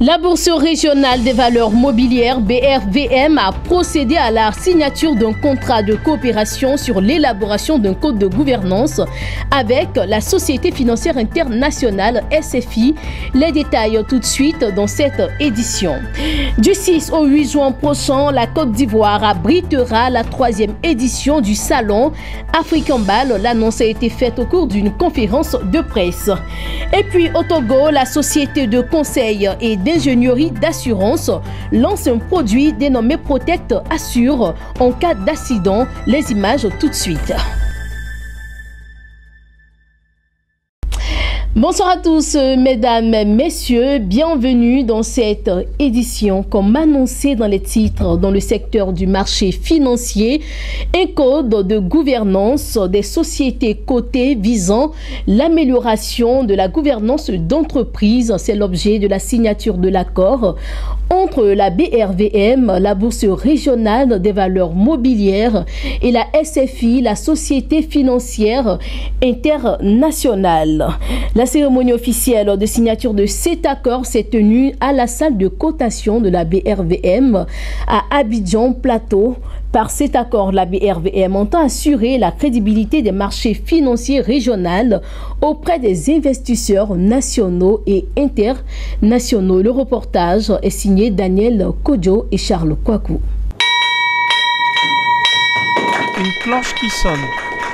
La Bourse régionale des valeurs mobilières BRVM a procédé à la signature d'un contrat de coopération sur l'élaboration d'un code de gouvernance avec la Société financière internationale SFI. Les détails tout de suite dans cette édition. Du 6 au 8 juin prochain, la Côte d'Ivoire abritera la 3e édition du salon African Ball. L'annonce a été faite au cours d'une conférence de presse. Et puis au Togo, la société de conseil et d'ingénierie d'assurance lance un produit dénommé Protect Assure en cas d'accident. Les images tout de suite. Bonsoir à tous, mesdames, messieurs, bienvenue dans cette édition. Comme annoncé dans les titres, dans le secteur du marché financier, un code de gouvernance des sociétés cotées visant l'amélioration de la gouvernance d'entreprise. C'est l'objet de la signature de l'accord entre la BRVM, la Bourse régionale des valeurs mobilières, et la SFI, la Société financière internationale. La cérémonie officielle de signature de cet accord s'est tenue à la salle de cotation de la BRVM à Abidjan Plateau. Par cet accord, la BRVM entend assurer la crédibilité des marchés financiers régionaux auprès des investisseurs nationaux et internationaux. Le reportage est signé Daniel Kodjo et Charles Kwaku. Une cloche qui sonne.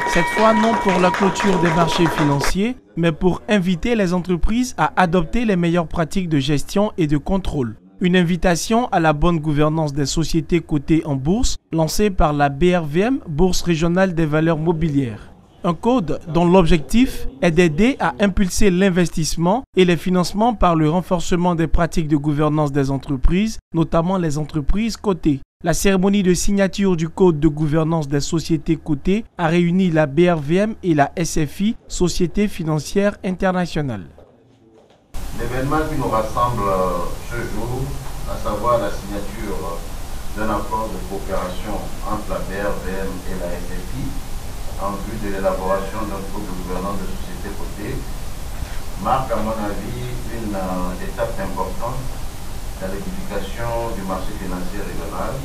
Cette fois, non pour la clôture des marchés financiers, mais pour inviter les entreprises à adopter les meilleures pratiques de gestion et de contrôle. Une invitation à la bonne gouvernance des sociétés cotées en bourse, lancée par la BRVM, Bourse régionale des valeurs mobilières. Un code dont l'objectif est d'aider à impulser l'investissement et les financements par le renforcement des pratiques de gouvernance des entreprises, notamment les entreprises cotées. La cérémonie de signature du code de gouvernance des sociétés cotées a réuni la BRVM et la SFI, Société financière internationale. L'événement qui nous rassemble ce jour, à savoir la signature d'un accord de coopération entre la BRVM et la SFI en vue de l'élaboration d'un code de gouvernance de sociétés cotées, marque à mon avis une étape importante dans l'édification du marché financier régional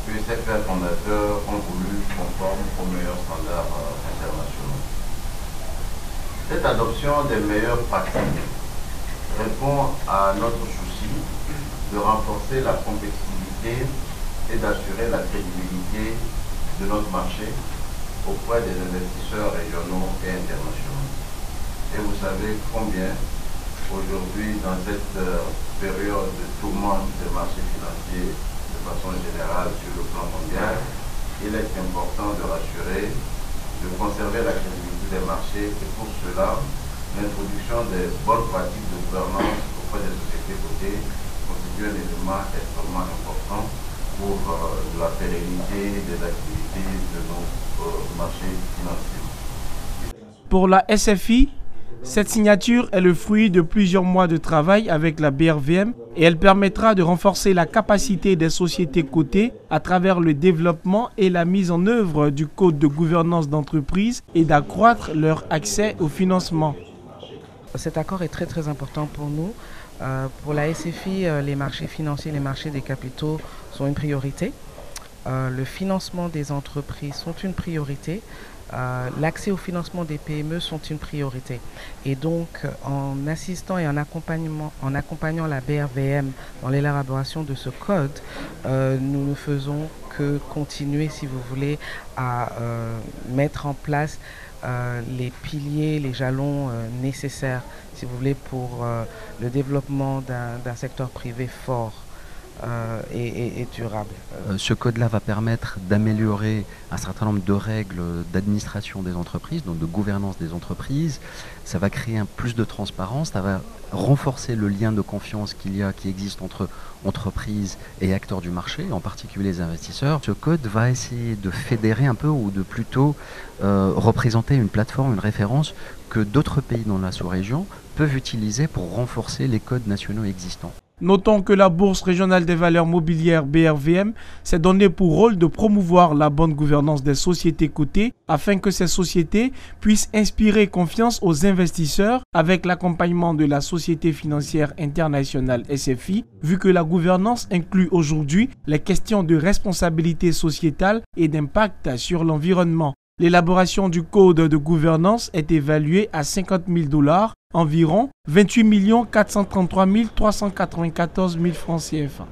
que ces pères fondateurs ont voulu conforme aux meilleurs standards internationaux. Cette adoption des meilleures pratiques répond à notre souci de renforcer la compétitivité et d'assurer la crédibilité de notre marché auprès des investisseurs régionaux et internationaux. Et vous savez combien aujourd'hui, dans cette période de tourmente des marchés financiers de façon générale sur le plan mondial, il est important de rassurer, de conserver la crédibilité des marchés et pour cela, l'introduction des bonnes pratiques de gouvernance auprès des sociétés cotées constitue un élément extrêmement important pour la pérennité des activités de nos marchés financiers. Pour la SFI, cette signature est le fruit de plusieurs mois de travail avec la BRVM et elle permettra de renforcer la capacité des sociétés cotées à travers le développement et la mise en œuvre du code de gouvernance d'entreprise et d'accroître leur accès au financement. Cet accord est très important pour nous. Pour la SFI, les marchés financiers, les marchés des capitaux sont une priorité. Le financement des entreprises sont une priorité. L'accès au financement des PME sont une priorité. Et donc, en assistant et en accompagnant la BRVM dans l'élaboration de ce code, nous ne faisons que continuer, si vous voulez, à mettre en place les piliers, les jalons nécessaires, si vous voulez, pour le développement d'un secteur privé fort et durable. Ce code-là va permettre d'améliorer un certain nombre de règles d'administration des entreprises, donc de gouvernance des entreprises. Ça va créer plus de transparence, ça va renforcer le lien de confiance qui existe entre entreprises et acteurs du marché, en particulier les investisseurs. Ce code va essayer de fédérer un peu ou de plutôt représenter une plateforme, une référence que d'autres pays dans la sous-région peuvent utiliser pour renforcer les codes nationaux existants. Notons que la Bourse régionale des valeurs mobilières BRVM s'est donné pour rôle de promouvoir la bonne gouvernance des sociétés cotées afin que ces sociétés puissent inspirer confiance aux investisseurs avec l'accompagnement de la Société financière internationale SFI, vu que la gouvernance inclut aujourd'hui les questions de responsabilité sociétale et d'impact sur l'environnement. L'élaboration du code de gouvernance est évaluée à 50 000 $, environ 28 433 394 000 francs CFA.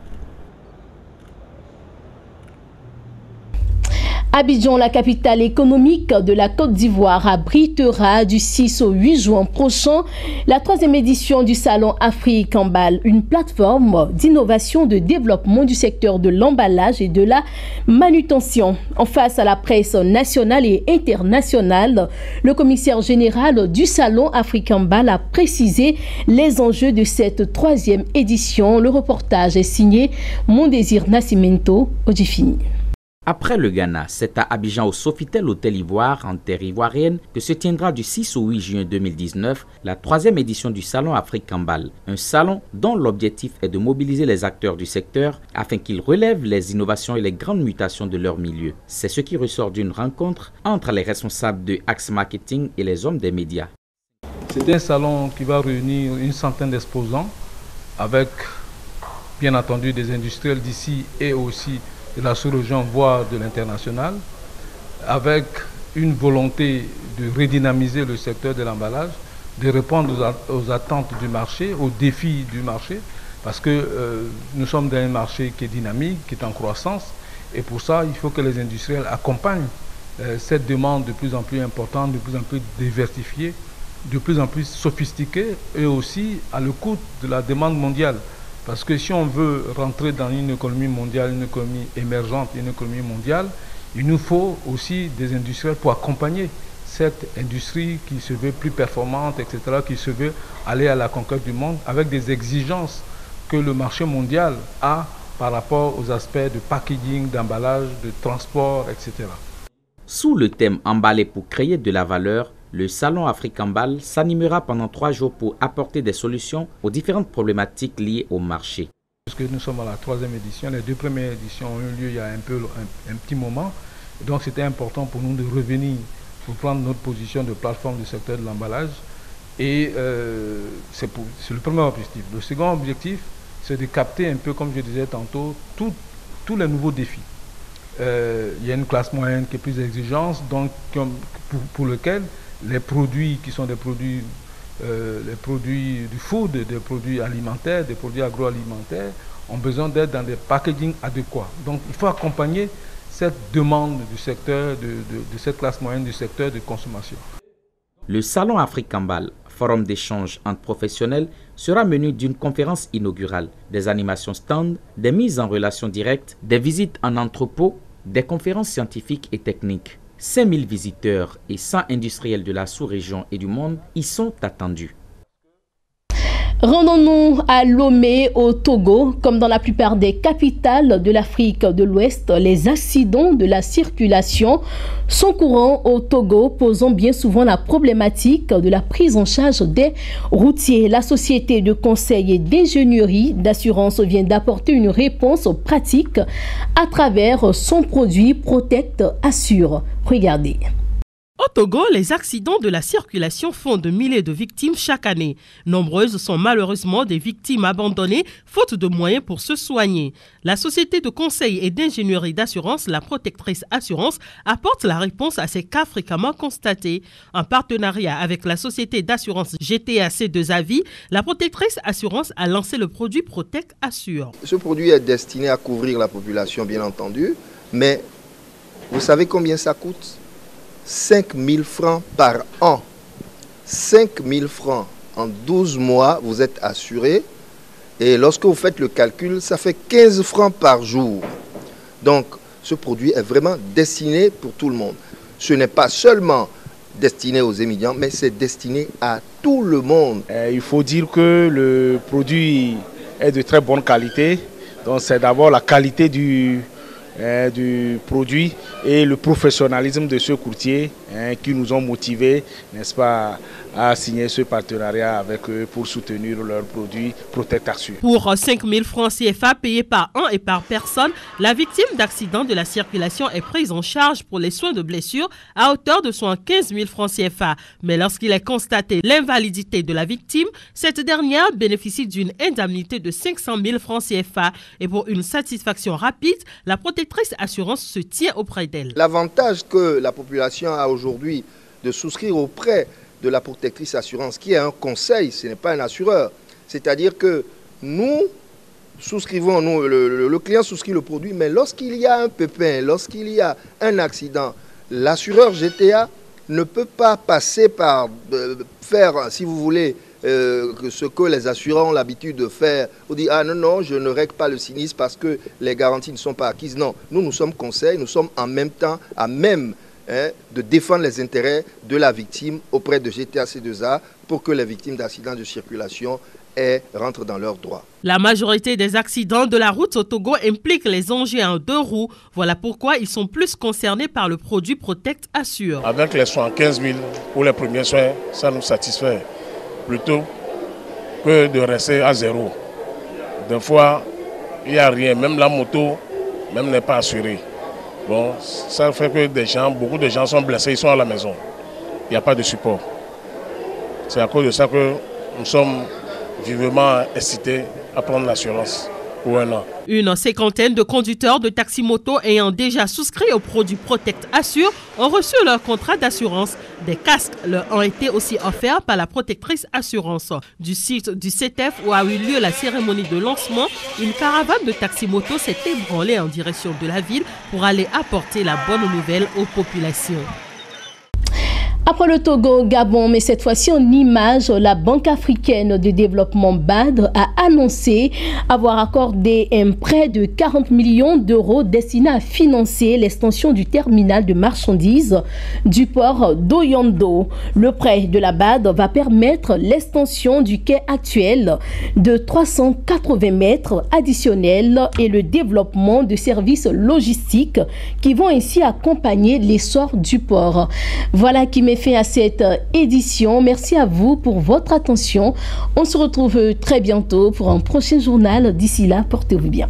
Abidjan, la capitale économique de la Côte d'Ivoire, abritera du 6 au 8 juin prochain la 3e édition du Salon Afrique Embal, une plateforme d'innovation de développement du secteur de l'emballage et de la manutention. En face à la presse nationale et internationale, le commissaire général du Salon Afrique Embal a précisé les enjeux de cette 3e édition. Le reportage est signé Mondésir Nascimento Odifini. Après le Ghana, c'est à Abidjan au Sofitel Hôtel Ivoire, en terre ivoirienne, que se tiendra du 6 au 8 juin 2019 la 3e édition du Salon Afrique Embal. Un salon dont l'objectif est de mobiliser les acteurs du secteur afin qu'ils relèvent les innovations et les grandes mutations de leur milieu. C'est ce qui ressort d'une rencontre entre les responsables de Axe Marketing et les hommes des médias. C'est un salon qui va réunir une centaine d'exposants avec, bien entendu, des industriels d'ici et aussi de la sous-région, voire de l'international, avec une volonté de redynamiser le secteur de l'emballage, de répondre aux attentes du marché, aux défis du marché, parce que nous sommes dans un marché qui est dynamique, qui est en croissance, et pour ça, il faut que les industriels accompagnent cette demande de plus en plus importante, de plus en plus diversifiée, de plus en plus sophistiquée, et aussi à l'écoute de la demande mondiale. Parce que si on veut rentrer dans une économie mondiale, une économie émergente, une économie mondiale, il nous faut aussi des industriels pour accompagner cette industrie qui se veut plus performante, etc., qui se veut aller à la conquête du monde avec des exigences que le marché mondial a par rapport aux aspects de packaging, d'emballage, de transport, etc. Sous le thème « Emballer pour créer de la valeur », le Salon Afrique Embal s'animera pendant 3 jours pour apporter des solutions aux différentes problématiques liées au marché. Puisque nous sommes à la 3e édition, les 2 premières éditions ont eu lieu il y a un petit moment. Et donc c'était important pour nous de revenir pour prendre notre position de plateforme du secteur de l'emballage. Et c'est le premier objectif. Le second objectif, c'est de capter un peu, comme je disais tantôt, tous les nouveaux défis. Il y a une classe moyenne qui est plus exigeante, donc pour lequel les produits qui sont les produits du food, des produits alimentaires, des produits agroalimentaires, ont besoin d'être dans des packaging adéquats. Donc il faut accompagner cette demande du secteur, de cette classe moyenne du secteur de consommation. Le Salon Afrique Embal, forum d'échange entre professionnels, sera menu d'une conférence inaugurale, des animations stand, des mises en relation directes, des visites en entrepôt, des conférences scientifiques et techniques. 5000 visiteurs et 100 industriels de la sous-région et du monde y sont attendus. Rendons-nous à Lomé, au Togo. Comme dans la plupart des capitales de l'Afrique de l'Ouest, les accidents de la circulation sont courants au Togo, posant bien souvent la problématique de la prise en charge des routiers. La société de conseil et d'ingénierie d'assurance vient d'apporter une réponse pratique à travers son produit Protect Assure. Regardez. Au Togo, les accidents de la circulation font de milliers de victimes chaque année. Nombreuses sont malheureusement des victimes abandonnées, faute de moyens pour se soigner. La société de conseil et d'ingénierie d'assurance, la Protectrice Assurance, apporte la réponse à ces cas fréquemment constatés. En partenariat avec la société d'assurance GTAC2AVI, la Protectrice Assurance a lancé le produit Protect Assure. Ce produit est destiné à couvrir la population, bien entendu, mais vous savez combien ça coûte ? 5 000 francs par an. 5 000 francs en 12 mois, vous êtes assuré. Et lorsque vous faites le calcul, ça fait 15 francs par jour. Donc, ce produit est vraiment destiné pour tout le monde. Ce n'est pas seulement destiné aux émigrants, mais c'est destiné à tout le monde. Il faut dire que le produit est de très bonne qualité. Donc, c'est d'abord la qualité du produit et le professionnalisme de ce courtier qui nous ont motivés, n'est-ce pas, à signer ce partenariat avec eux pour soutenir leurs produits Protect Assure. Pour 5 000 francs CFA payés par an et par personne, la victime d'accident de la circulation est prise en charge pour les soins de blessures à hauteur de 75 000 francs CFA. Mais lorsqu'il est constaté l'invalidité de la victime, cette dernière bénéficie d'une indemnité de 500 000 francs CFA. Et pour une satisfaction rapide, la protectrice assurance se tient auprès d'elle. L'avantage que la population a aujourd'hui de souscrire auprès de la protectrice assurance, qui est un conseil, ce n'est pas un assureur. C'est-à-dire que nous souscrivons, le client souscrit le produit, mais lorsqu'il y a un pépin, lorsqu'il y a un accident, l'assureur GTA ne peut pas passer par faire, si vous voulez, ce que les assureurs ont l'habitude de faire. On dit, ah non, non, je ne règle pas le sinistre parce que les garanties ne sont pas acquises. Non, nous sommes conseils, nous sommes en même temps à même de défendre les intérêts de la victime auprès de GTA C2A pour que les victimes d'accidents de circulation rentrent dans leurs droits. La majorité des accidents de la route au Togo impliquent les engins en 2 roues. Voilà pourquoi ils sont plus concernés par le produit Protect Assure. Avec les 75 000 pour les premiers soins, ça nous satisfait plutôt que de rester à zéro. Des fois, il n'y a rien, même la moto même n'est pas assurée. Bon, ça fait que beaucoup de gens sont blessés, ils sont à la maison. Il n'y a pas de support. C'est à cause de ça que nous sommes vivement incités à prendre l'assurance pour 1 an. Une 50aine de conducteurs de taxi-moto ayant déjà souscrit au produit Protect Assure ont reçu leur contrat d'assurance. Des casques leur ont été aussi offerts par la protectrice assurance. Du site du CETEF où a eu lieu la cérémonie de lancement, une caravane de taxi-moto s'est ébranlée en direction de la ville pour aller apporter la bonne nouvelle aux populations. Après le Togo, Gabon, mais cette fois-ci en images, la Banque africaine de développement BAD a annoncé avoir accordé un prêt de 40 millions d'euros destiné à financer l'extension du terminal de marchandises du port d'Oyondo. Le prêt de la BAD va permettre l'extension du quai actuel de 380 mètres additionnels et le développement de services logistiques qui vont ainsi accompagner l'essor du port. Voilà qui met fin à cette édition. Merci à vous pour votre attention. On se retrouve très bientôt pour un prochain journal. D'ici là, portez-vous bien.